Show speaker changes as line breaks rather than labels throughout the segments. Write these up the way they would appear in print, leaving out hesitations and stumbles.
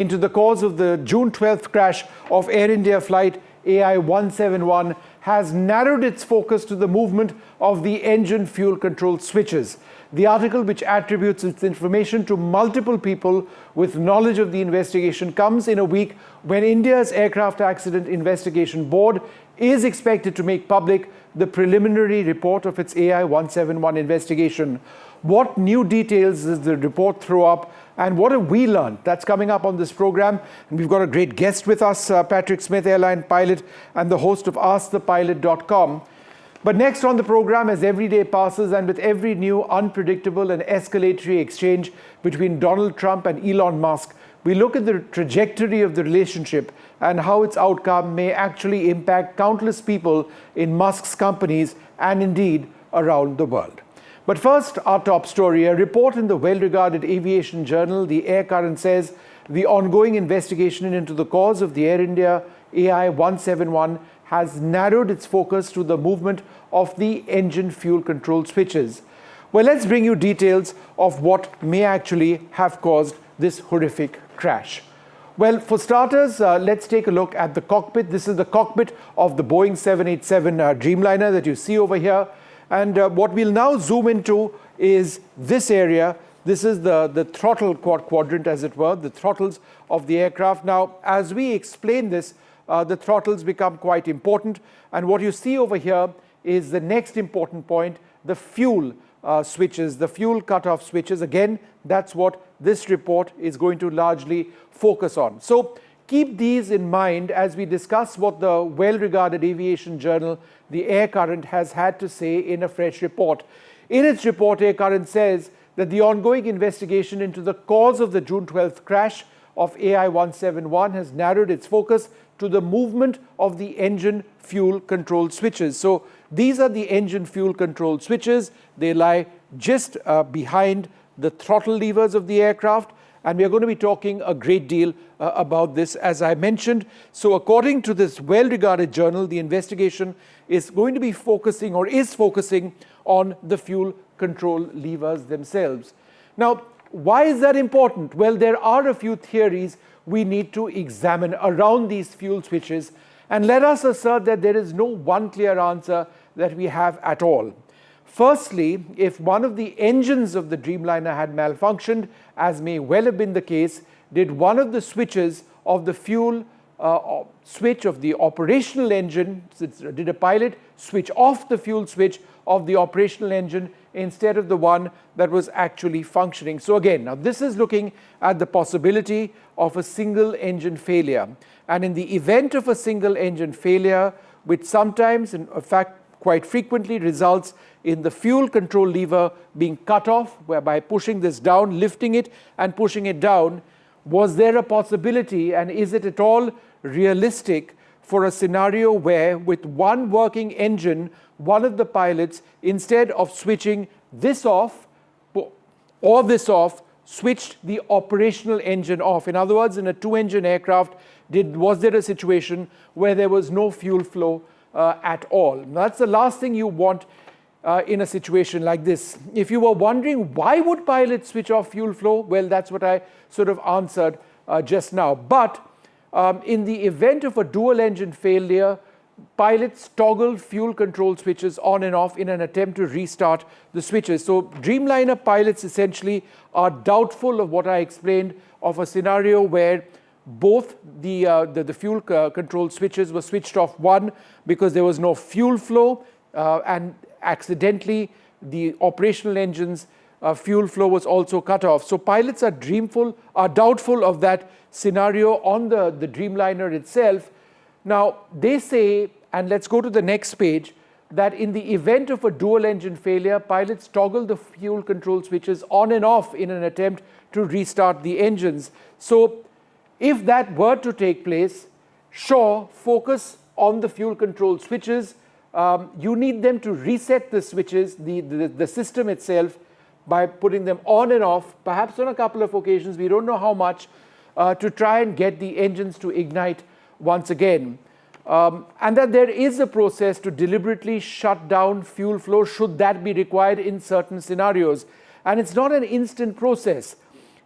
into the cause of the June 12th crash of Air India flight AI-171 has narrowed its focus to the movement of the engine fuel control switches. The article, which attributes its information to multiple people with knowledge of the investigation, comes in a week when India's Aircraft Accident Investigation Board is expected to make public the preliminary report of its AI-171 investigation. What new details does the report throw up, and what have we learned? That's coming up on this program. And we've got a great guest with us, Patrick Smith, airline pilot and the host of AskThePilot.com. But next on the program, as every day passes and with every new unpredictable and escalatory exchange between Donald Trump and Elon Musk, we look at the trajectory of the relationship and how its outcome may actually impact countless people in Musk's companies and indeed around the world. But first, our top story. A report in the well-regarded aviation journal, The Air Current, says the ongoing investigation into the cause of the Air India AI-171 has narrowed its focus to the movement of the engine fuel control switches. Well, let's bring you details of what may actually have caused this horrific crash. Well, for starters, let's take a look at the cockpit. This is the cockpit of the Boeing 787 Dreamliner that you see over here. And what we'll now zoom into is this area. This is the throttle quadrant, as it were, the throttles of the aircraft. Now, as we explain this, the throttles become quite important. And what you see over here is the next important point, the fuel switches, the fuel cutoff switches. Again, that's what this report is going to largely focus on. So keep these in mind as we discuss what the well-regarded aviation journal, The Air Current, has had to say in a fresh report. In its report, Air Current says that the ongoing investigation into the cause of the June 12th crash of AI-171 has narrowed its focus to the movement of the engine fuel control switches. So these are the engine fuel control switches. They lie just behind the throttle levers of the aircraft. And we are going to be talking a great deal about this, as I mentioned. So according to this well-regarded journal, the investigation is going to be focusing, or is focusing, on the fuel control levers themselves. Now, why is that important? Well, there are a few theories we need to examine around these fuel switches. And let us assert that there is no one clear answer that we have at all. Firstly, if one of the engines of the Dreamliner had malfunctioned, as may well have been the case, did one of the switches of the fuel switch of the operational engine, did a pilot switch off the fuel switch of the operational engine instead of the one that was actually functioning? So again, now this is looking at the possibility of a single engine failure. And in the event of a single engine failure, which sometimes, in fact, quite frequently results in the fuel control lever being cut off, whereby pushing this down, lifting it and pushing it down, was there a possibility, and is it at all realistic, for a scenario where with one working engine, one of the pilots, instead of switching this off or this off, switched the operational engine off? In other words, in a two-engine aircraft, was there a situation where there was no fuel flow at all? Now, that's the last thing you want in a situation like this. If you were wondering why would pilots switch off fuel flow, well, that's what I sort of answered just now. But in the event of a dual engine failure, pilots toggle fuel control switches on and off in an attempt to restart the switches. So Dreamliner pilots essentially are doubtful of what I explained, of a scenario where both the fuel control switches were switched off, one because there was no fuel flow, and accidentally the operational engine's fuel flow was also cut off. So pilots are doubtful of that scenario on the Dreamliner itself. Now, they say, and let's go to the next page, that in the event of a dual engine failure, pilots toggle the fuel control switches on and off in an attempt to restart the engines. So if that were to take place, sure, focus on the fuel control switches. You need them to reset the switches, the system itself, by putting them on and off, perhaps on a couple of occasions, we don't know how much, to try and get the engines to ignite once again. And that there is a process to deliberately shut down fuel flow should that be required in certain scenarios. And it's not an instant process.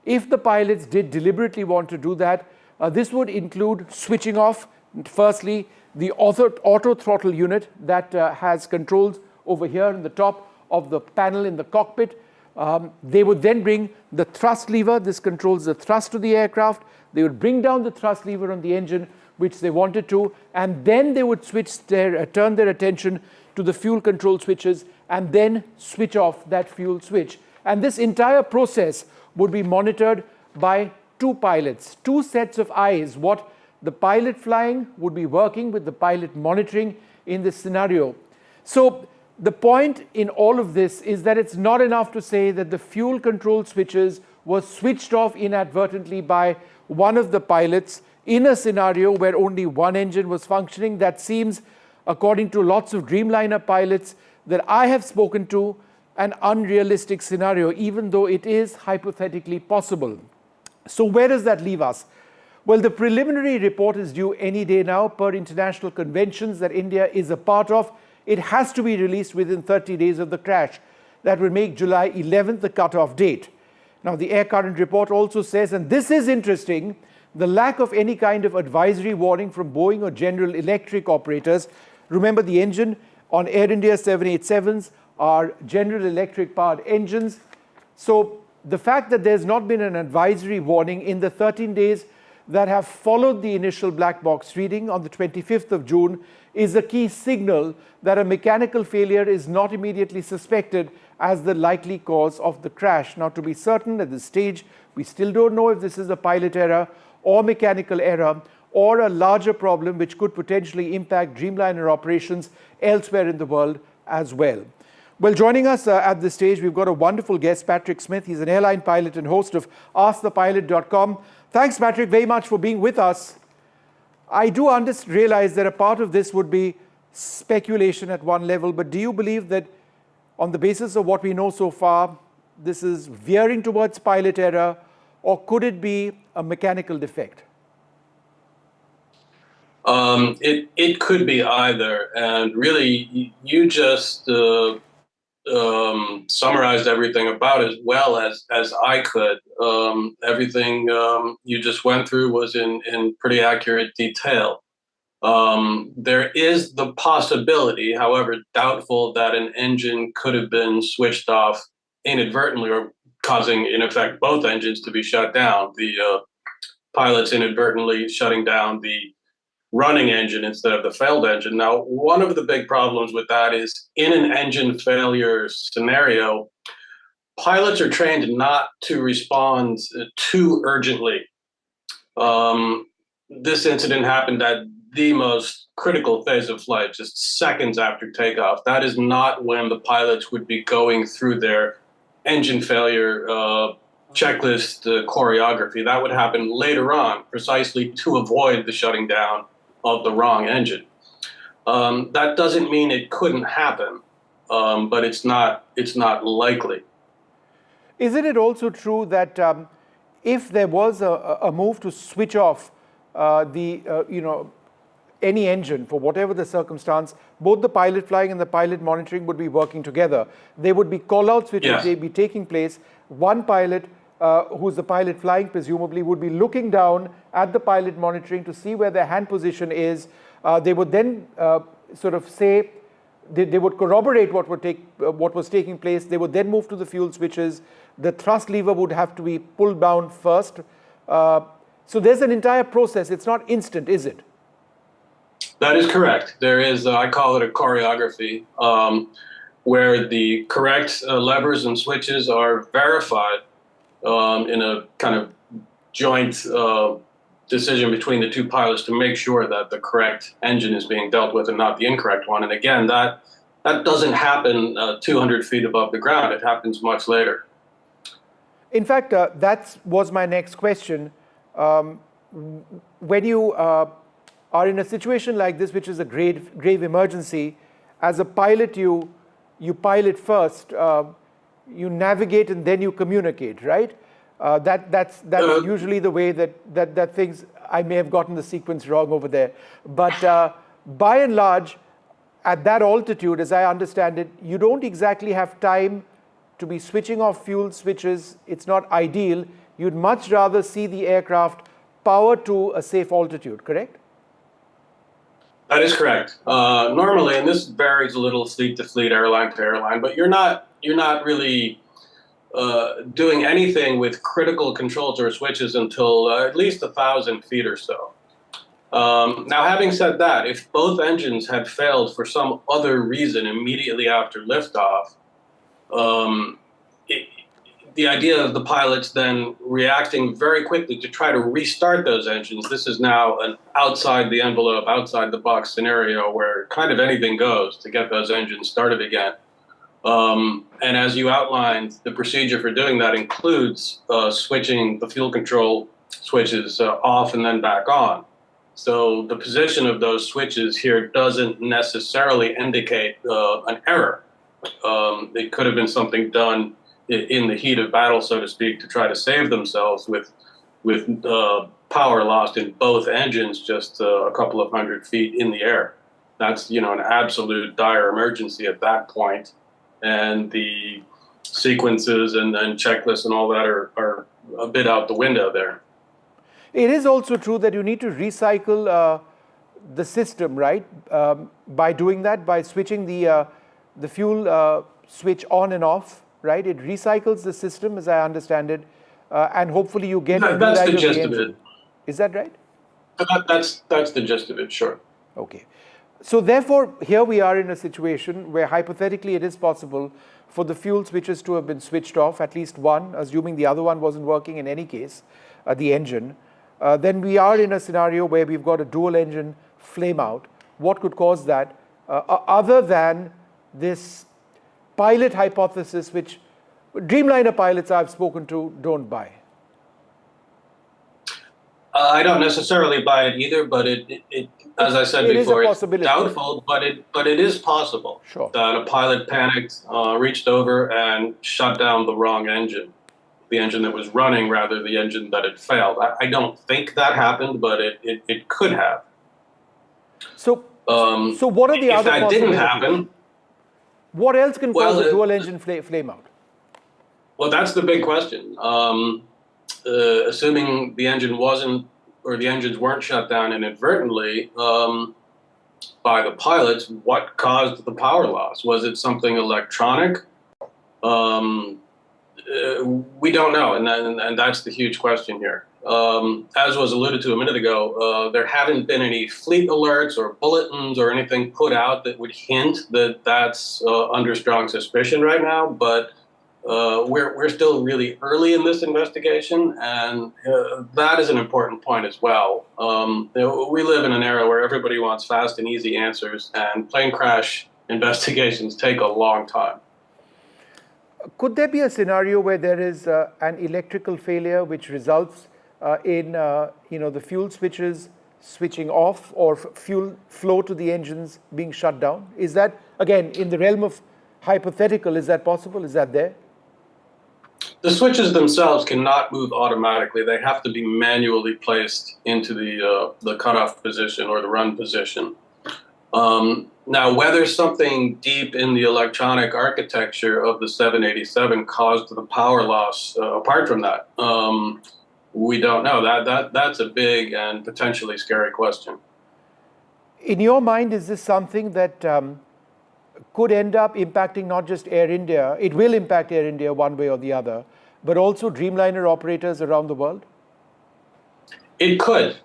if the pilots did deliberately want to do that, this would include switching off, firstly, the auto throttle unit that has controls over here in the top of the panel in the cockpit. They would then bring the thrust lever. This controls the thrust of the aircraft. They would bring down the thrust lever on the engine, which they wanted to, and then they would turn their attention to the fuel control switches and then switch off that fuel switch. And this entire process would be monitored by two pilots, two sets of eyes. What the pilot flying would be working with the pilot monitoring in this scenario. So the point in all of this is that it's not enough to say that the fuel control switches were switched off inadvertently by one of the pilots in a scenario where only one engine was functioning. That seems, according to lots of Dreamliner pilots that I have spoken to, an unrealistic scenario, even though it is hypothetically possible. So where does that leave us? Well, the preliminary report is due any day now per international conventions that India is a part of. It has to be released within 30 days of the crash. That would make July 11th the cutoff date. Now, the air current report also says, and this is interesting, the lack of any kind of advisory warning from Boeing or General Electric operators. Remember, the engine on Air India 787s are General Electric powered engines. So the fact that there's not been an advisory warning in the 13 days that have followed the initial black box reading on the 25th of June is a key signal that a mechanical failure is not immediately suspected as the likely cause of the crash. Now, to be certain, at this stage, we still don't know if this is a pilot error or mechanical error or a larger problem which could potentially impact Dreamliner operations elsewhere in the world as well. Well, joining us at this stage, we've got a wonderful guest, Patrick Smith. He's an airline pilot and host of AskThePilot.com. Thanks, Patrick, very much for being with us. I do realize that a part of this would be speculation at one level, but do you believe that on the basis of what we know so far, this is veering towards pilot error, or could it be a mechanical defect?
It could be either, and really, you just summarized everything about as well as I could. Everything you just went through was in pretty accurate detail. There is the possibility, however doubtful, that an engine could have been switched off inadvertently or causing, in effect, both engines to be shut down. The pilots inadvertently shutting down the running engine instead of the failed engine. Now, one of the big problems with that is in an engine failure scenario, pilots are trained not to respond too urgently. This incident happened at the most critical phase of flight, just seconds after takeoff. That is not when the pilots would be going through their engine failure checklist choreography. That would happen later on, precisely to avoid the shutting down of the wrong engine. That doesn't mean it couldn't happen, but it's not likely.
Isn't it also true that if there was a move to switch off any engine for whatever the circumstance, both the pilot flying and the pilot monitoring would be working together? There would be call-outs which would be taking place. One pilot, who's the pilot flying presumably, would be looking down at the pilot monitoring to see where their hand position is. They would then sort of say, they would corroborate what was taking place. They would then move to the fuel switches. The thrust lever would have to be pulled down first. So there's an entire process. It's not instant, is it?
That is correct. There is, I call it a choreography, where the correct levers and switches are verified in a kind of joint decision between the two pilots to make sure that the correct engine is being dealt with and not the incorrect one. And again, that doesn't happen 200 feet above the ground. It happens much later.
In fact, that was my next question. When you are in a situation like this, which is a grave emergency, as a pilot, you pilot first, you navigate and then you communicate, right? That's usually the way that things, I may have gotten the sequence wrong over there. But by and large, at that altitude, as I understand it, you don't exactly have time to be switching off fuel switches. It's not ideal. you'd much rather see the aircraft powered to a safe altitude, correct?
That is correct. Normally, and this varies a little fleet to fleet, airline to airline, but you're not really doing anything with critical controls or switches until at least 1,000 feet or so. Now, having said that, if both engines had failed for some other reason immediately after liftoff, the idea of the pilots then reacting very quickly to try to restart those engines, this is now an outside the envelope, outside the box scenario where kind of anything goes to get those engines started again. And as you outlined, the procedure for doing that includes switching the fuel control switches off and then back on. So the position of those switches here doesn't necessarily indicate an error. It could have been something done in the heat of battle, so to speak, to try to save themselves with power lost in both engines just a couple of 100 feet in the air. That's, an absolute dire emergency at that point. And the sequences and checklists and all that are a bit out the window there.
It is also true that you need to recycle the system, right? By doing that, by switching the fuel switch on and off, right? It recycles the system, as I understand it, and hopefully you get a
That's
rewrite
the
of
gist
the
of
engine.
it.
Is that right?
That's the gist of it, sure.
Okay. So therefore, here we are in a situation where hypothetically it is possible for the fuel switches to have been switched off, at least one, assuming the other one wasn't working in any case, the engine. Then we are in a scenario where we've got a dual engine flame out. What could cause that other than this pilot hypothesis, which Dreamliner pilots I've spoken to don't buy?
I don't necessarily buy it either, but it as I said before, it's doubtful, but it is possible that a pilot panicked, reached over and shut down the wrong engine, the engine that was running rather the engine that had failed. I don't think that happened, but it could have.
So what are the other possibilities? If that didn't happen, what else can cause a dual engine flame out?
Well, that's the big question. Assuming the engine wasn't, or the engines weren't shut down inadvertently by the pilots, what caused the power loss? Was it something electronic? We don't know, and that's the huge question here. As was alluded to a minute ago, there haven't been any fleet alerts or bulletins or anything put out that would hint that that's under strong suspicion right now, but we're still really early in this investigation, and that is an important point as well. We live in an era where everybody wants fast and easy answers, and plane crash investigations take a long time.
Could there be a scenario where there is an electrical failure which results in the fuel switches switching off or fuel flow to the engines being shut down? Is that, again, in the realm of hypothetical, is that possible? Is that there?
The switches themselves cannot move automatically. They have to be manually placed into the cutoff position or the run position. Now, whether something deep in the electronic architecture of the 787 caused the power loss, apart from that, we don't know. That's a big and potentially scary question.
In your mind, is this something that could end up impacting not just Air India? It will impact Air India one way or the other, but also Dreamliner operators around the world?
It could.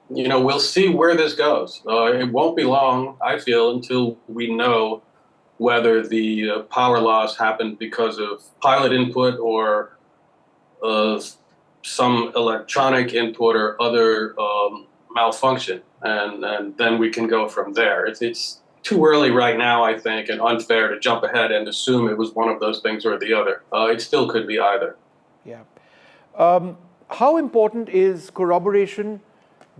We'll see where this goes. It won't be long, I feel, until we know whether the power loss happened because of pilot input or some electronic input or other malfunction, and then we can go from there. It's too early right now, I think, and unfair to jump ahead and assume it was one of those things or the other. It still could be either.
Yeah. How important is corroboration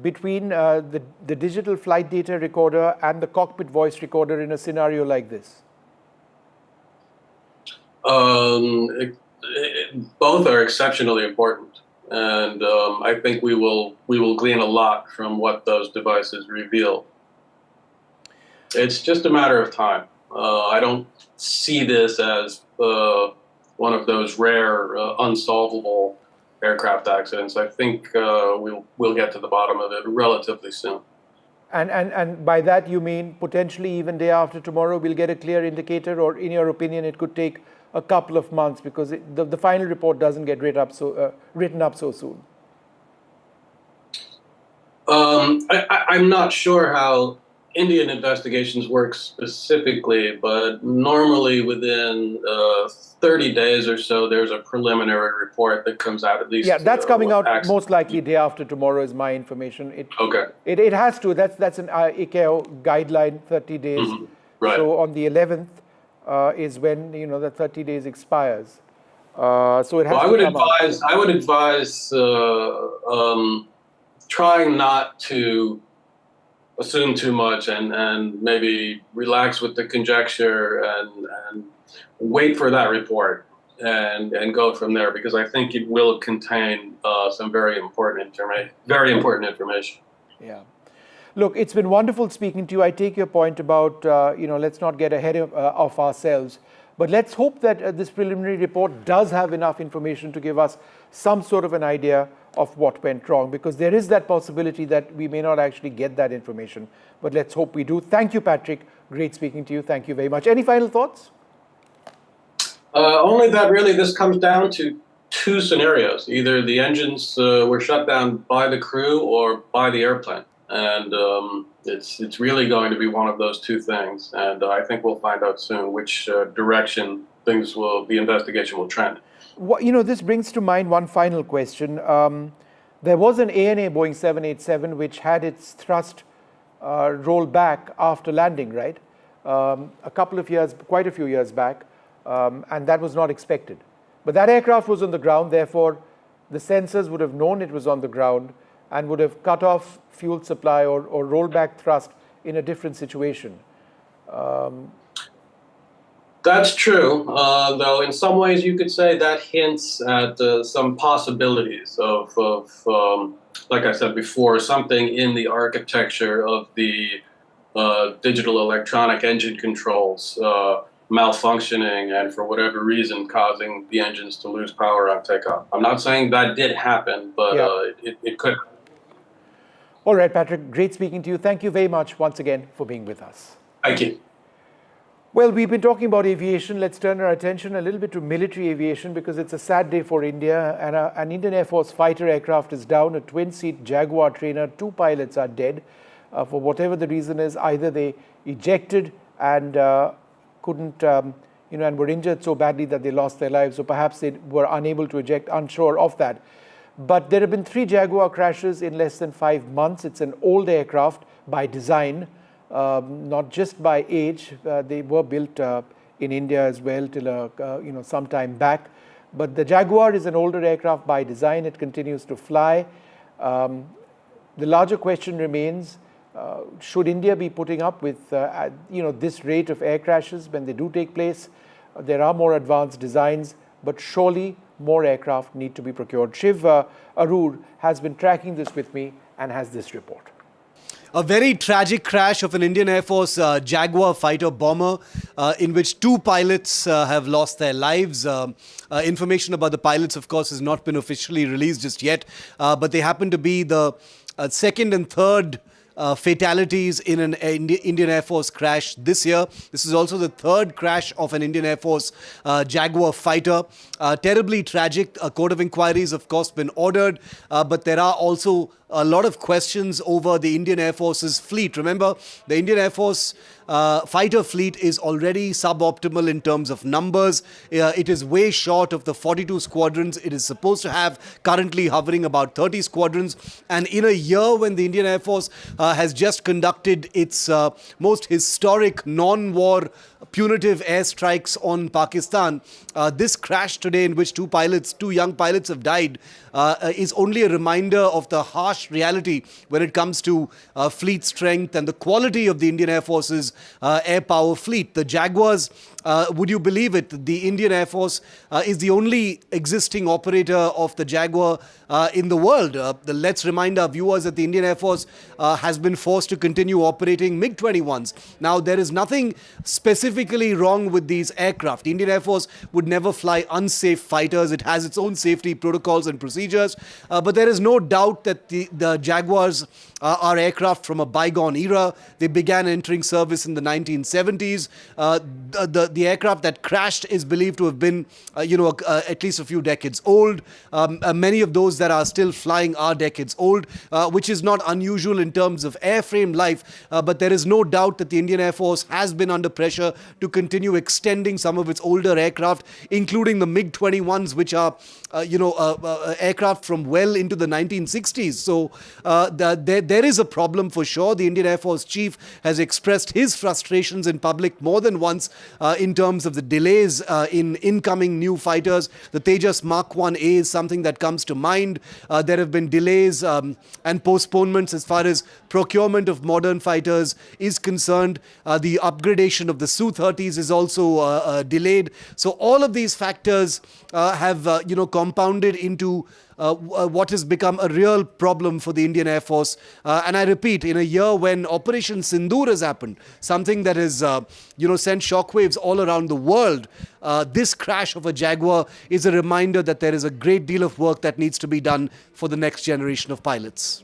between the digital flight data recorder and the cockpit voice recorder in a scenario like this?
Both are exceptionally important, and I think we will glean a lot from what those devices reveal. It's just a matter of time. I don't see this as one of those rare, unsolvable aircraft accidents. I think we'll get to the bottom of it relatively soon.
And by that you mean potentially even day after tomorrow we'll get a clear indicator, or in your opinion it could take a couple of months because the final report doesn't get written up so soon?
I'm not sure how Indian investigations work specifically, but normally within 30 days or so, there's a preliminary report that comes out at least.
Yeah, that's coming out most likely day after tomorrow is my information. It has to. That's an ICAO guideline, 30 days.
Mm-hmm. Right.
So on the 11th is when the 30 days expires. So it has to come out.
I would advise trying not to assume too much and maybe relax with the conjecture and wait for that report and go from there, because I think it will contain some very important information.
Yeah. Look, it's been wonderful speaking to you. I take your point about, let's not get ahead of ourselves. But let's hope that this preliminary report does have enough information to give us some sort of an idea of what went wrong, because there is that possibility that we may not actually get that information. But let's hope we do. Thank you, Patrick. Great speaking to you. Thank you very much. Any final thoughts?
Only that really this comes down to two scenarios. Either the engines were shut down by the crew or by the airplane. And it's really going to be one of those two things. And I think we'll find out soon which direction the investigation will trend.
This brings to mind one final question. There was an ANA Boeing 787 which had its thrust rolled back after landing, right? Quite a few years back, and that was not expected. But that aircraft was on the ground, therefore the sensors would have known it was on the ground and would have cut off fuel supply or rolled back thrust in a different situation.
That's true, though in some ways you could say that hints at some possibilities of like I said before, something in the architecture of the digital electronic engine controls malfunctioning and for whatever reason causing the engines to lose power on takeoff. I'm not saying that did happen, but it could.
All right, Patrick, great speaking to you. Thank you very much once again for being with us.
Thank you.
Well, we've been talking about aviation. Let's turn our attention a little bit to military aviation, because it's a sad day for India. And an Indian Air Force fighter aircraft is down, a twin-seat Jaguar trainer. 2 pilots are dead. For whatever the reason is, either they ejected and couldn't, and were injured so badly that they lost their lives, or perhaps they were unable to eject, unsure of that. But there have been 3 Jaguar crashes in less than 5 months. It's an old aircraft by design. Not just by age. They were built in India as well till some time back. But the Jaguar is an older aircraft by design. It continues to fly. The larger question remains: should India be putting up with this rate of air crashes when they do take place? There are more advanced designs, but surely more aircraft need to be procured. Shiv Arur has been tracking this with me and has this report.
A very tragic crash of an Indian Air Force Jaguar fighter bomber in which 2 pilots have lost their lives. Information about the pilots, of course, has not been officially released just yet, but they happen to be the second and third fatalities in an Indian Air Force crash this year. This is also the 3rd crash of an Indian Air Force Jaguar fighter. Terribly tragic. A court of inquiry has, of course, been ordered, but there are also a lot of questions over the Indian Air Force's fleet. Remember, the Indian Air Force fighter fleet is already suboptimal in terms of numbers. It is way short of the 42 squadrons it is supposed to have, currently hovering about 30 squadrons. And in a year when the Indian Air Force has just conducted its most historic non-war punitive airstrikes on Pakistan, this crash today in which 2 young pilots have died is only a reminder of the harsh harsh reality when it comes to fleet strength and the quality of the Indian Air Force's air power fleet. The Jaguars, would you believe it, the Indian Air Force is the only existing operator of the Jaguar in the world. Let's remind our viewers that the Indian Air Force has been forced to continue operating MiG-21s. Now, there is nothing specifically wrong with these aircraft. The Indian Air Force would never fly unsafe fighters. It has its own safety protocols and procedures. But there is no doubt that the Jaguars are aircraft from a bygone era. They began entering service in the 1970s. The aircraft that crashed is believed to have been, at least a few decades old. Many of those that are still flying are decades old, which is not unusual in terms of airframe life. But there is no doubt that the Indian Air Force has been under pressure to continue extending some of its older aircraft, including the MiG-21s, which are, aircraft from well into the 1960s. So there is a problem for sure. The Indian Air Force chief has expressed his frustrations in public more than once in terms of the delays in incoming new fighters. The Tejas Mark 1A is something that comes to mind. There have been delays and postponements as far as procurement of modern fighters is concerned. The upgradation of the Su-30s is also delayed. So all of these factors have, compounded into what has become a real problem for the Indian Air Force. And I repeat, in a year when Operation Sindoor has happened, something that has, sent shockwaves all around the world, this crash of a Jaguar is a reminder that there is a great deal of work that needs to be done for the next generation of pilots.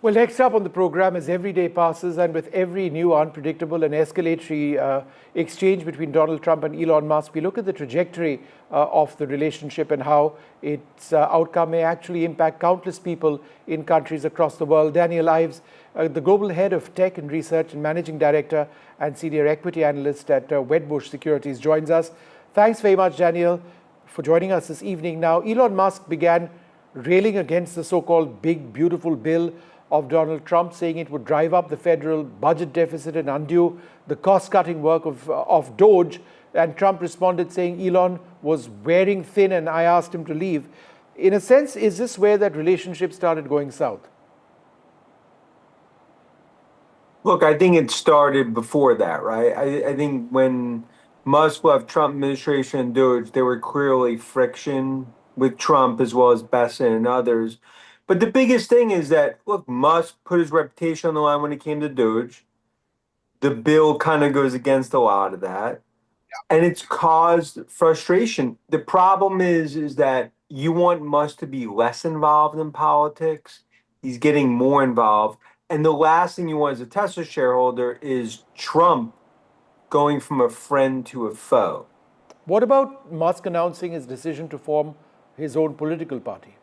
Well, next up on the program, as every day passes and with every new unpredictable and escalatory exchange between Donald Trump and Elon Musk, we look at the trajectory of the relationship and how its outcome may actually impact countless people in countries across the world. Daniel Ives, the global head of tech and research and managing director and senior equity analyst at Wedbush Securities, joins us. Thanks very much, Daniel, for joining us this evening. Now, Elon Musk began railing against the so-called big, beautiful bill of Donald Trump, saying it would drive up the federal budget deficit and undo the cost-cutting work of DOGE. And Trump responded saying Elon was wearing thin and I asked him to leave. In a sense, is this where that relationship started going south?
Look, I think it started before that, right? I think when Musk left Trump administration and DOGE, there were clearly friction with Trump as well as Besson and others. But the biggest thing is that, look, Musk put his reputation on the line when it came to DOGE. The bill kind of goes against a lot of that. And it's caused frustration. The problem is that you want Musk to be less involved in politics. He's getting more involved. And the last thing you want as a Tesla shareholder is Trump going from a friend to a foe.
What about Musk announcing his decision to form his own political party?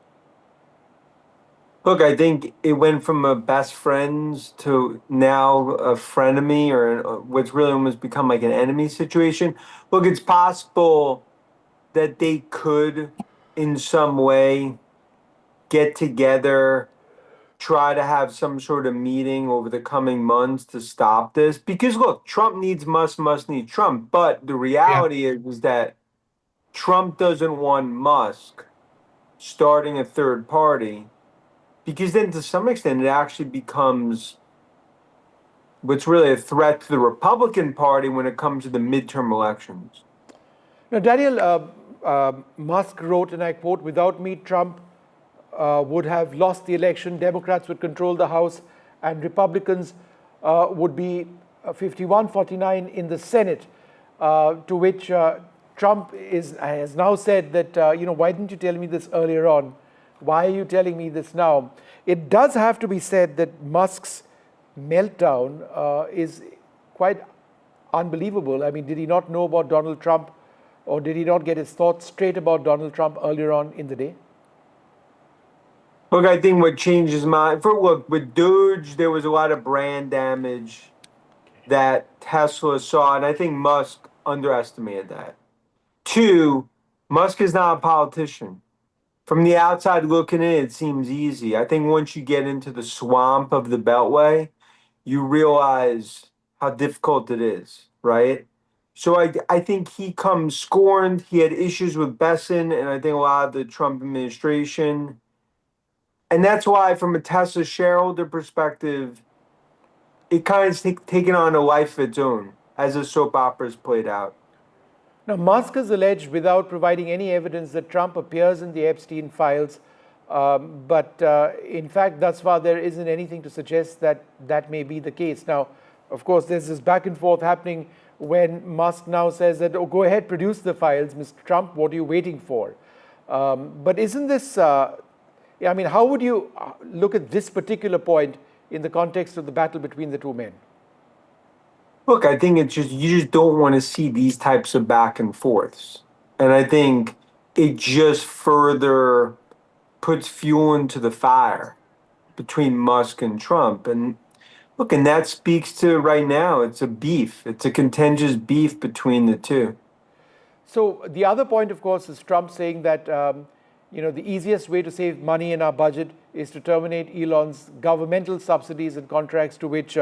Look, I think it went from a best friends to now a frenemy, or what's really almost become like an enemy situation. Look, it's possible that they could, in some way, get together, try to have some sort of meeting over the coming months to stop this. Because, look, Trump needs Musk, Musk needs Trump. But the reality is that Trump doesn't want Musk starting a third party, because then to some extent it actually becomes what's really a threat to the Republican Party when it comes to the midterm elections.
Now, Daniel, Musk wrote, and I quote, "Without me, Trump would have lost the election, Democrats would control the House, and Republicans would be 51-49 in the Senate," to which Trump has now said that, why didn't you tell me this earlier on? Why are you telling me this now? It does have to be said that Musk's meltdown is quite unbelievable. I mean, did he not know about Donald Trump, or did he not get his thoughts straight about Donald Trump earlier on in the day?
Look, I think what changed his mind, look, with DOGE, there was a lot of brand damage that Tesla saw, and I think Musk underestimated that. Two, Musk is not a politician. From the outside looking in, it seems easy. I think once you get into the swamp of the Beltway, you realize how difficult it is, right? So I think he comes scorned. He had issues with Besson, and I think a lot of the Trump administration. And that's why, from a Tesla shareholder perspective, it kind of taken on a life of its own as the soap operas played out.
Now, Musk has alleged, without providing any evidence, that Trump appears in the Epstein files. But in fact, thus far, there isn't anything to suggest that that may be the case. Now, of course, there's this back and forth happening when Musk now says that, oh, go ahead, produce the files, Mr. Trump, what are you waiting for? But isn't this, I mean, how would you look at this particular point in the context of the battle between the two men?
Look, I think it's just, you just don't want to see these types of back and forths. And I think it just further puts fuel into the fire between Musk and Trump. And look, and that speaks to right now, it's a beef. It's a contentious beef between the two.
So the other point, of course, is Trump saying that, the easiest way to save money in our budget is to terminate Elon's governmental subsidies and contracts, to which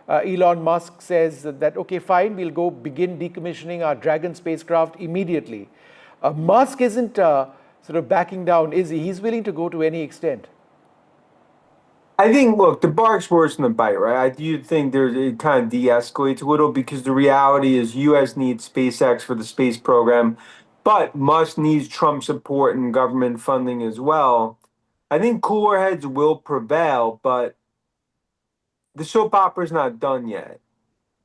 Elon Musk says that, okay, fine, we'll go begin decommissioning our Dragon spacecraft immediately. Musk isn't sort of backing down, is he? He's willing to go to any extent.
I think, look, the bark's worse than the bite, right? I do think it kind of de-escalates a little, because the reality is U.S. needs SpaceX for the space program, but Musk needs Trump support and government funding as well. I think cooler heads will prevail, but the soap opera's not done yet.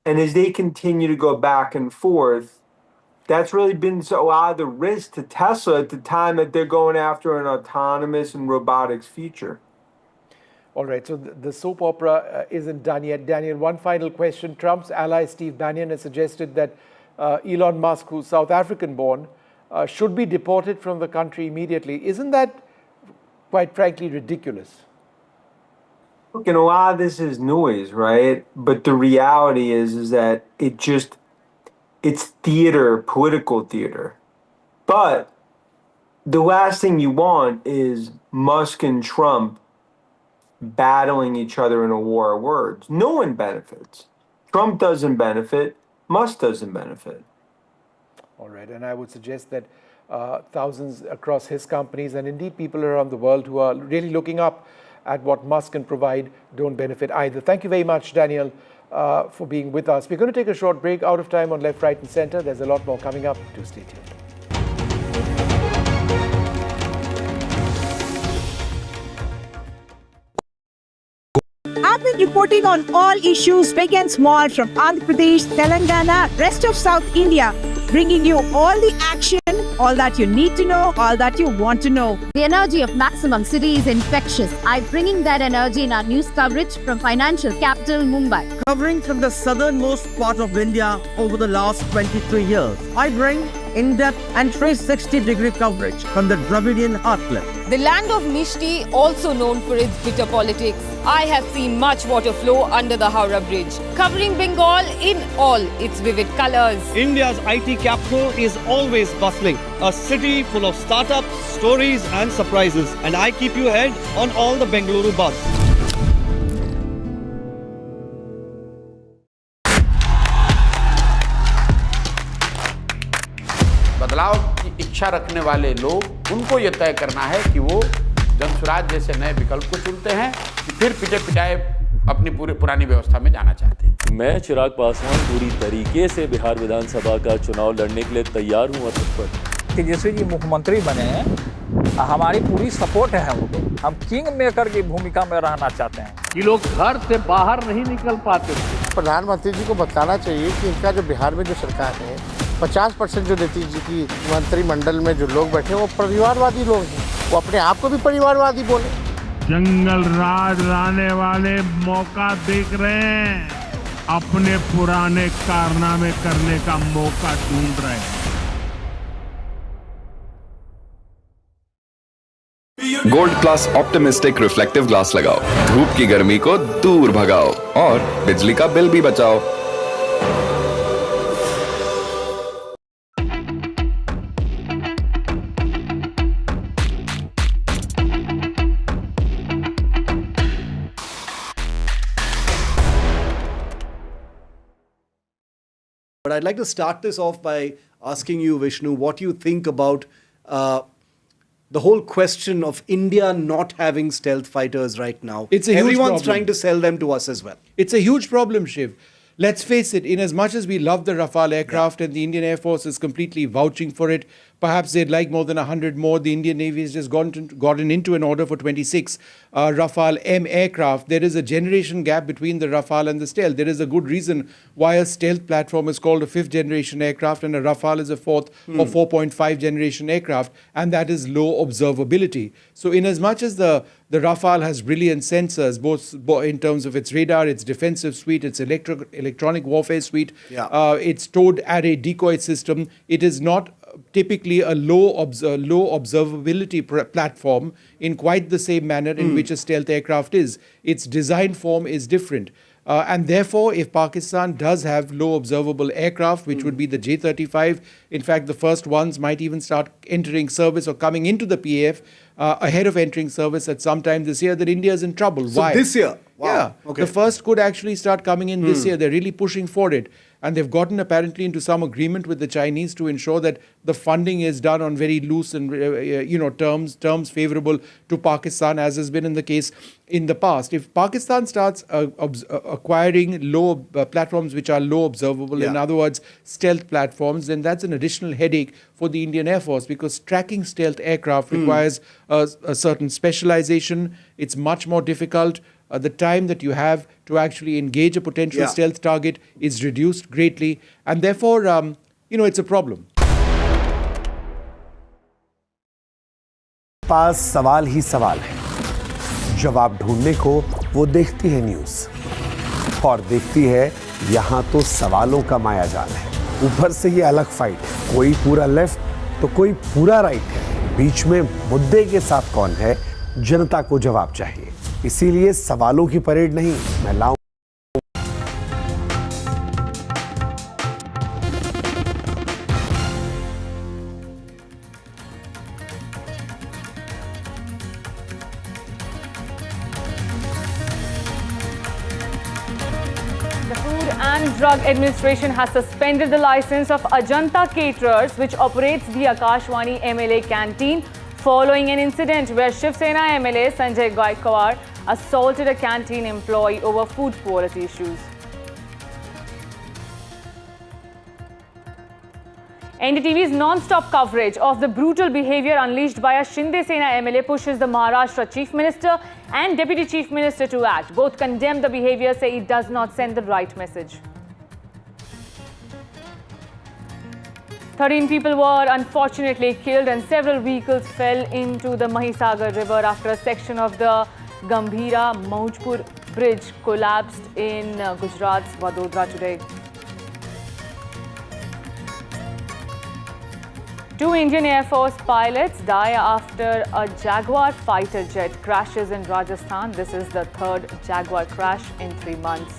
And as they continue to go back and forth, that's really been a lot of the risk to Tesla at the time that they're going after an autonomous and robotics future.
All right, so the soap opera isn't done yet. Daniel, one final question. Trump's ally Steve Bannon has suggested that Elon Musk, who's South African born, should be deported from the country immediately. Isn't that, quite frankly, ridiculous?
Look, and a lot of this is noise, right? But the reality is that it's theater, political theater. But the last thing you want is Musk and Trump battling each other in a war of words. No one benefits. Trump doesn't benefit. Musk doesn't benefit.
All right, and I would suggest that thousands across his companies, and indeed people around the world who are really looking up at what Musk can provide, don't benefit either. Thank you very much, Daniel, for being with us. We're going to take a short break, out of time on Left, Right and Center. There's a lot more coming up. Do stay tuned.
I've been reporting on all issues big and small from Andhra Pradesh, Telangana, rest of South India, bringing you all the action, all that you need to know, all that you want to know.
The energy of Maximum City is infectious. I'm bringing that energy in our news coverage from financial capital Mumbai.
Covering from the southernmost part of India over the last 23 years, I bring in-depth and 360-degree coverage from the Dravidian heartland.
The land of Mishti, also known for its bitter politics. I have seen much water flow under the Howrah Bridge, covering Bengal in all its vivid colors.
India's IT capital is always bustling, a city full of startups, stories and surprises. And I keep you ahead on all the Bengaluru buzz.
बदलाव की इच्छा रखने वाले लोग, उनको ये तय करना है कि वो जनसुराज जैसे नए विकल्प को चुनते हैं कि फिर पिटे पिटाए अपनी पुरानी व्यवस्था में जाना चाहते हैं।
मैं चिराग पासवान पूरी तरीके से बिहार विधानसभा का चुनाव लड़ने के लिए तैयार हूं और तत्पर।
तेजस्वी जी मुख्यमंत्री बने हैं, हमारी पूरी सपोर्ट है उनको। हम किंग मेकर की भूमिका में रहना चाहते हैं।
ये लोग घर से बाहर नहीं निकल पाते थे।
प्रधानमंत्री जी को बताना चाहिए कि इनका जो बिहार में जो सरकार है 50% जो नीतीश जी की मंत्रिमंडल में जो लोग बैठे वो परिवारवादी लोग हैं, वो अपने आप को भी परिवारवादी बोले।
जंगल राज लाने वाले मौका देख रहे हैं, अपने पुराने कारनामे करने का मौका ढूंढ रहे हैं।
Gold plus optimistic reflective glass लगाओ, धूप की गर्मी को दूर भगाओ और बिजली का बिल भी बचाओ।
But I'd like to start this off by asking you, Vishnu, what you think about the whole question of India not having stealth fighters right now.
It's a huge
Everyone's
problem.
trying to sell them to us as well.
It's a huge problem, Shiv. Let's face it, in as much as we love the Rafale aircraft and the Indian Air Force is completely vouching for it, perhaps they'd like more than 100 more. The Indian Navy has just gotten into an order for 26 Rafale M aircraft. There is a generation gap between the Rafale and the stealth. There is a good reason why a stealth platform is called a 5th generation aircraft and a Rafale is a 4th or 4.5 generation aircraft, and that is low observability. So in as much as the Rafale has brilliant sensors, both in terms of its radar, its defensive suite, its electronic warfare suite, its towed array decoy system, it is not typically a low observability platform in quite the same manner in which a stealth aircraft is. Its design form is different. And therefore, if Pakistan does have low observable aircraft, which would be the J-35, in fact, the first ones might even start entering service or coming into the PAF ahead of entering service at some time this year, that India is in trouble.
So
Why?
this year? Wow.
Yeah.
Okay.
The first could actually start coming in this year. They're really pushing for it. And they've gotten apparently into some agreement with the Chinese to ensure that the funding is done on very loose and terms favorable to Pakistan, as has been in the case in the past. If Pakistan starts acquiring low platforms which are low observable, in other words, stealth platforms, then that's an additional headache for the Indian Air Force, because tracking stealth aircraft requires a certain specialization. It's much more difficult. The time that you have to actually engage a potential stealth target is reduced greatly, and therefore, it's a problem.
पास सवाल ही सवाल है। जवाब ढूंढने को वो देखती है news और देखती है यहाँ तो सवालों का मायाजाल है। ऊपर से ये अलग फाइट है, कोई पूरा लेफ्ट तो कोई पूरा राइट है। बीच में मुद्दे के साथ कौन है, जनता को जवाब चाहिए। इसीलिए सवालों की परेड नहीं, मैं लाऊं
The Food and Drug Administration has suspended the license of Ajanta Caterers, which operates the Akashvani MLA canteen, following an incident where Shiv Sena MLA Sanjay Gaikwad assaulted a canteen employee over food quality issues. NDTV's non-stop coverage of the brutal behavior unleashed by a Shinde Sena MLA pushes the Maharashtra Chief Minister and Deputy Chief Minister to act. Both condemn the behavior, say it does not send the right message. 13 people were unfortunately killed and several vehicles fell into the Mahisagar River after a section of the Gambhira Maujpur bridge collapsed in Gujarat's Vadodara today. 2 Indian Air Force pilots die after a Jaguar fighter jet crashes in Rajasthan. This is the 3rd Jaguar crash in 3 months.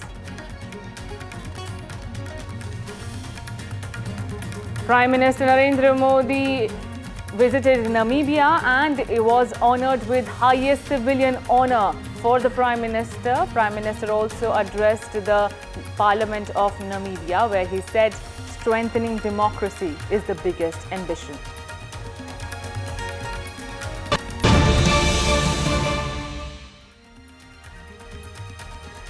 Prime Minister Narendra Modi visited Namibia and was honoured with highest civilian honour for the Prime Minister. Prime Minister also addressed the Parliament of Namibia, where he said strengthening democracy is the biggest ambition.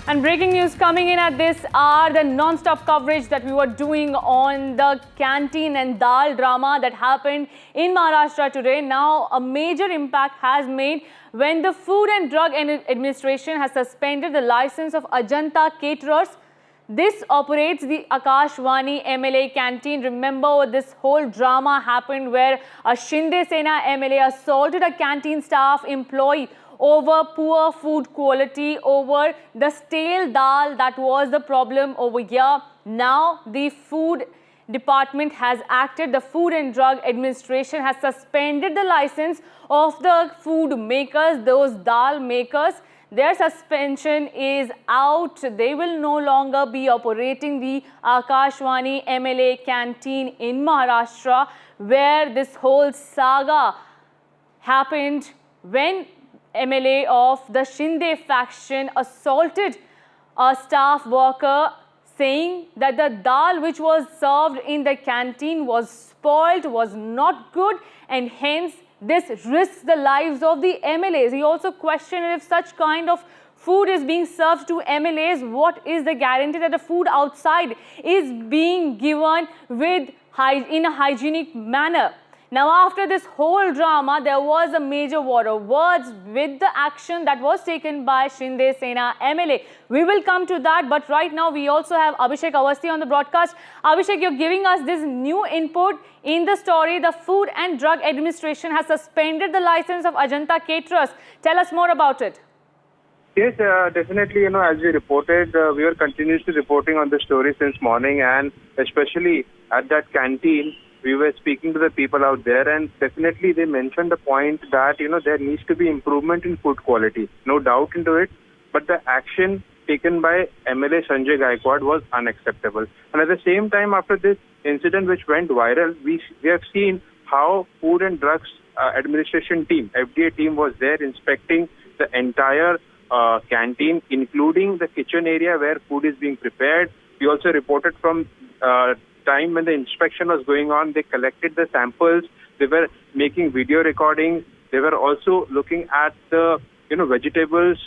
And breaking news coming in at this hour, the non-stop coverage that we were doing on the canteen and dal drama that happened in Maharashtra today. Now a major impact has made when the Food and Drug Administration has suspended the license of Ajanta Caterers. This operates the Akashvani MLA canteen. Remember, this whole drama happened where a Shinde Sena MLA assaulted a canteen staff employee over poor food quality, over the stale dal that was the problem over here. Now the food department has acted. The Food and Drug Administration has suspended the license of the food makers, those dal makers. Their suspension is out. They will no longer be operating the Akashvani MLA canteen in Maharashtra, where this whole saga happened when MLA of the Shinde faction assaulted a staff worker, saying that the dal which was served in the canteen was spoiled, was not good, and hence this risks the lives of the MLAs. He also questioned if such kind of food is being served to MLAs, what is the guarantee that the food outside is being given in a hygienic manner? Now, after this whole drama, there was a major war of words with the action that was taken by Shinde Sena MLA. We will come to that, but right now we also have Abhishek Awasthi on the broadcast. Abhishek, you're giving us this new input in the story. The Food and Drug Administration has suspended the license of Ajanta Caterers. Tell us more about it.
Yes, definitely, as we reported, we were continuously reporting on the story since morning, and especially at that canteen, we were speaking to the people out there, and definitely they mentioned the point that, there needs to be improvement in food quality. No doubt into it, but the action taken by MLA Sanjay Gaikwad was unacceptable. And at the same time, after this incident which went viral, we have seen how Food and Drugs Administration team, FDA team, was there inspecting the entire canteen, including the kitchen area where food is being prepared. We also reported from time when the inspection was going on, they collected the samples, they were making video recordings, they were also looking at the vegetables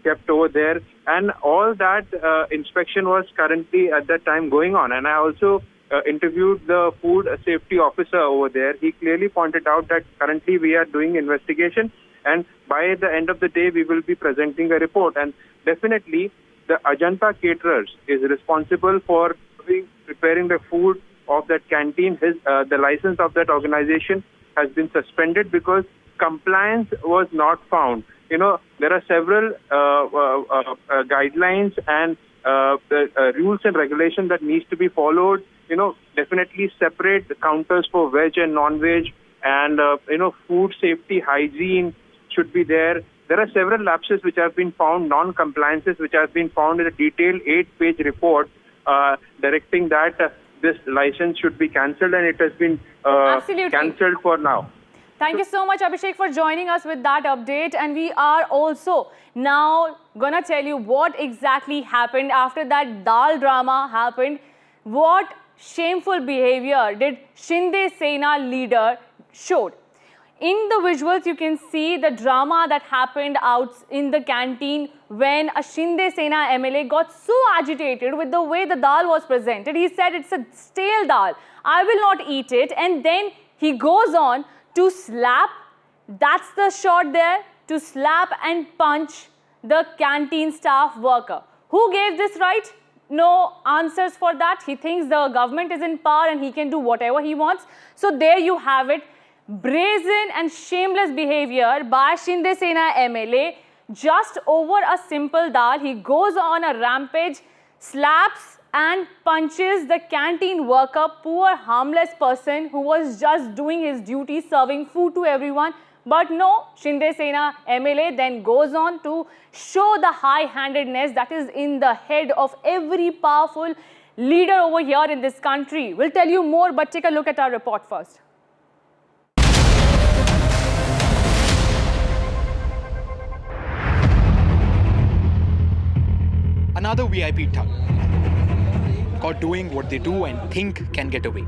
kept over there, and all that inspection was currently at that time going on. And I also interviewed the food safety officer over there. He clearly pointed out that currently we are doing investigation, and by the end of the day we will be presenting a report. And definitely the Ajanta Caterers is responsible for preparing the food of that canteen. The license of that organization has been suspended because compliance was not found. There are several guidelines and rules and regulations that needs to be followed. Definitely separate the counters for veg and non-veg, and food safety, hygiene should be there. There are several lapses which have been found, non-compliances which have been found in a detailed 8-page report directing that this license should be cancelled, and it has been cancelled for now.
Thank you so much, Abhishek, for joining us with that update. And we are also now gonna tell you what exactly happened after that dal drama happened. What shameful behavior did Shinde Sena leader showed? In the visuals, you can see the drama that happened out in the canteen when a Shinde Sena MLA got so agitated with the way the dal was presented. He said, it's a stale dal, I will not eat it. And then he goes on to slap, that's the shot there, to slap and punch the canteen staff worker. Who gave this right? No answers for that. He thinks the government is in power and he can do whatever he wants. So there you have it. Brazen and shameless behavior by Shinde Sena MLA just over a simple dal. He goes on a rampage, slaps and punches the canteen worker, poor harmless person who was just doing his duty, serving food to everyone. But no, Shinde Sena MLA then goes on to show the high-handedness that is in the head of every powerful leader over here in this country. We'll tell you more, but take a look at our report first.
Another VIP thug caught doing what they do and think can get away.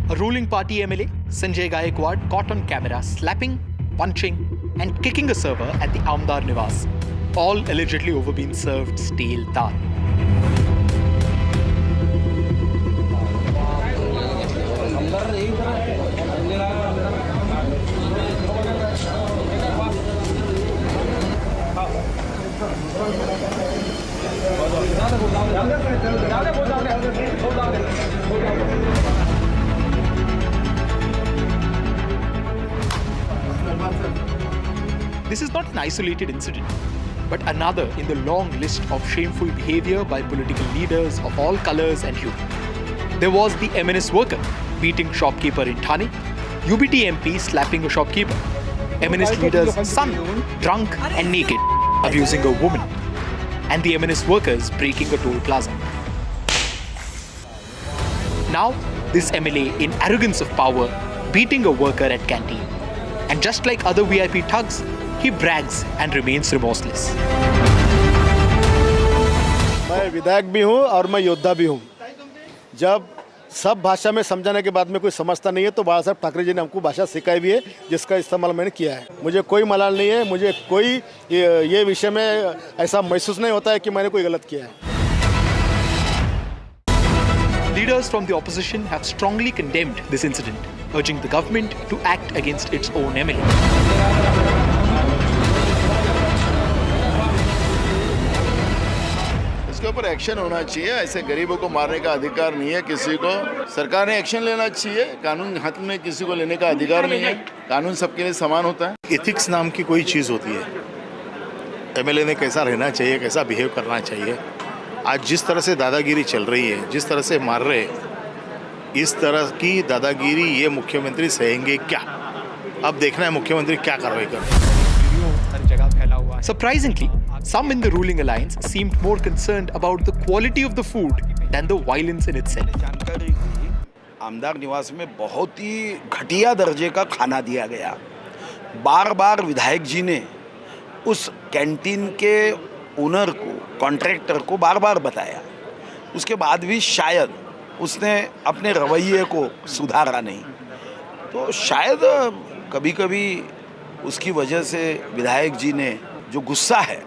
A ruling party MLA, Sanjay Gaikwad, caught on camera slapping, punching and kicking a server at the Amdar Nivas, all allegedly over being served stale dal. This is not an isolated incident, but another in the long list of shameful behavior by political leaders of all colors and hue. There was the MNS worker beating shopkeeper in Thane, UBT MP slapping a shopkeeper, MNS leader's son drunk and naked abusing a woman, and the MNS workers breaking a toll plaza. Now, this MLA in arrogance of power beating a worker at canteen. And just like other VIP thugs, he brags and remains remorseless.
मैं विधायक भी हूँ और मैं योद्धा भी हूँ। जब
सब भाषा में समझाने के बाद में कोई समझता नहीं है, तो बाला साहब ठाकरे जी ने हमको भाषा सिखाई भी है, जिसका इस्तेमाल मैंने किया है। मुझे कोई मलाल नहीं है, मुझे कोई ये विषय में ऐसा महसूस नहीं होता है कि मैंने कोई गलत किया है।
Leaders from the opposition have strongly condemned this incident, urging the government to act against its own MLA.
इसके ऊपर एक्शन होना चाहिए। ऐसे गरीबों को मारने का अधिकार नहीं है किसी को। सरकार ने एक्शन लेना चाहिए। कानून हाथ में किसी को लेने का अधिकार नहीं है। कानून सबके लिए समान होता है।
एथिक्स नाम की कोई चीज़ होती है। एमएलए ने कैसा रहना चाहिए, कैसा बिहेव करना चाहिए। आज जिस तरह से दादागिरी चल रही है, जिस तरह से मार रहे, इस तरह की दादागिरी ये मुख्यमंत्री सहेंगे क्या? अब देखना है मुख्यमंत्री क्या कार्रवाई करते हैं।
हर जगह फैला हुआ है। Surprisingly, some in the ruling alliance seemed more concerned about the quality of the food than the violence in itself.
जानकारी आमदार निवास में बहुत ही घटिया दर्जे का खाना दिया गया। बार बार विधायक जी ने उस कैंटीन के ओनर को, कॉन्ट्रैक्टर को बार बार बताया, उसके बाद भी शायद उसने अपने रवैये को सुधारा नहीं। तो शायद कभी कभी उसकी वजह से विधायक जी ने जो गुस्सा है,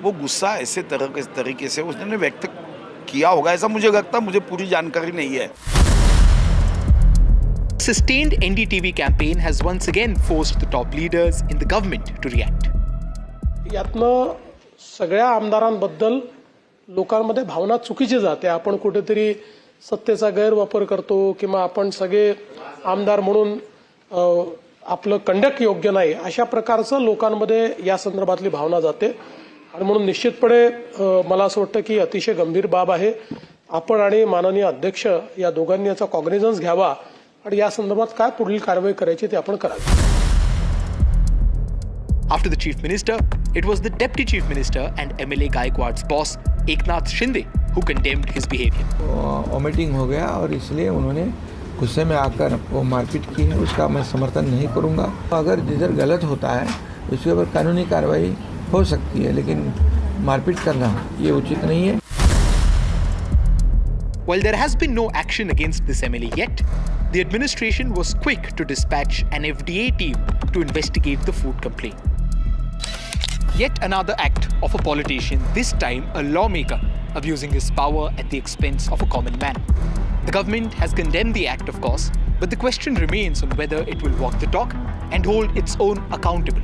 वो गुस्सा ऐसे तरीके से उसने व्यक्त किया होगा, ऐसा मुझे लगता है। मुझे पूरी जानकारी नहीं है।
Sustained NDTV campaign has once again forced the top leaders in the government to react.
यातनं सगळ्या आमदारांबद्दल लोकांमध्ये भावना चुकीची जाते। आपण कुठेतरी सत्तेचा गैरवापर करतो किंवा आपण सगळे आमदार म्हणून आपलं कंडक्ट योग्य नाही, अशा प्रकारचं लोकांमध्ये या संदर्भातली भावना जाते। आणि म्हणून निश्चितपणे मला असं वाटतं की अतिशय गंभीर बाब आहे। आपण आणि माननीय अध्यक्ष या दोघांनी याचा कॉग्निझन्स घ्यावा आणि या संदर्भात काय पुढील कारवाई करायची ते आपण करावी।
After the chief minister, it was the deputy chief minister and MLA Gaikwad's boss Eknath Shinde who condemned his behavior.
Omitting हो गया और इसलिए उन्होंने गुस्से में आकर वो मारपीट की है, उसका मैं समर्थन नहीं करूंगा। अगर जिधर गलत होता है उसके ऊपर कानूनी कार्रवाई हो सकती है, लेकिन मारपीट करना ये उचित नहीं है।
While there has been no action against this MLA yet, the administration was quick to dispatch an FDA team to investigate the food complaint. Yet another act of a politician, this time a lawmaker, abusing his power at the expense of a common man. The government has condemned the act, of course, but the question remains on whether it will walk the talk and hold its own accountable.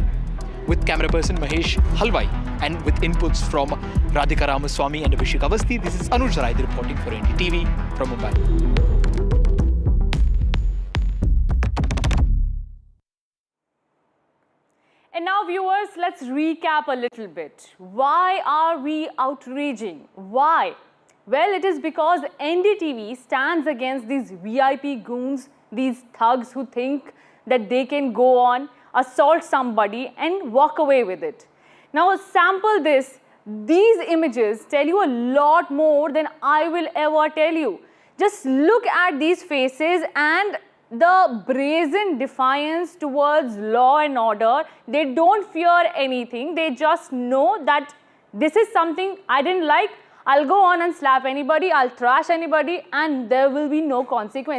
With camera person Mahesh Halwai and with inputs from Radhika Ramaswamy and Abhishek Avasthi, this is Anuj Rai reporting for NDTV from Mumbai.
And now, viewers, let's recap a little bit. Why are we outraging? Why? Well, it is because NDTV stands against these VIP goons, these thugs who think that they can go on, assault somebody and walk away with it. Now, sample this. These images tell you a lot more than I will ever tell you. Just look at these faces and the brazen defiance towards law and order. They don't fear anything. They just know that this is something I didn't like. I'll go on and slap anybody, I'll trash anybody, and there will be no consequence.